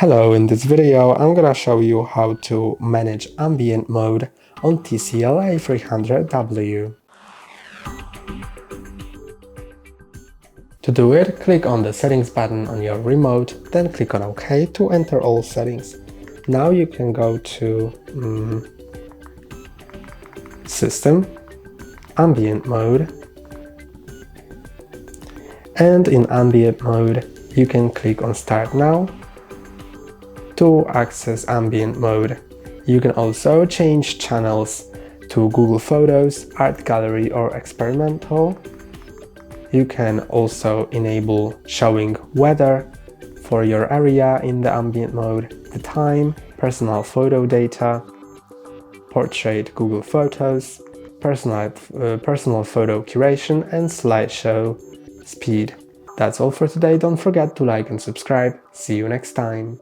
Hello, in this video I'm gonna show you how to manage ambient mode on TCL A300W. To do it, click on the settings button on your remote, then click on OK to enter all settings. Now you can go to System, Ambient Mode, and in Ambient Mode you can click on Start Now to access ambient mode. You can also change channels to Google Photos, Art Gallery or Experimental. You can also enable showing weather for your area in the ambient mode, the time, personal photo data, portrait Google Photos, personal photo curation and slideshow speed. That's all for today. Don't forget to like and subscribe. See you next time.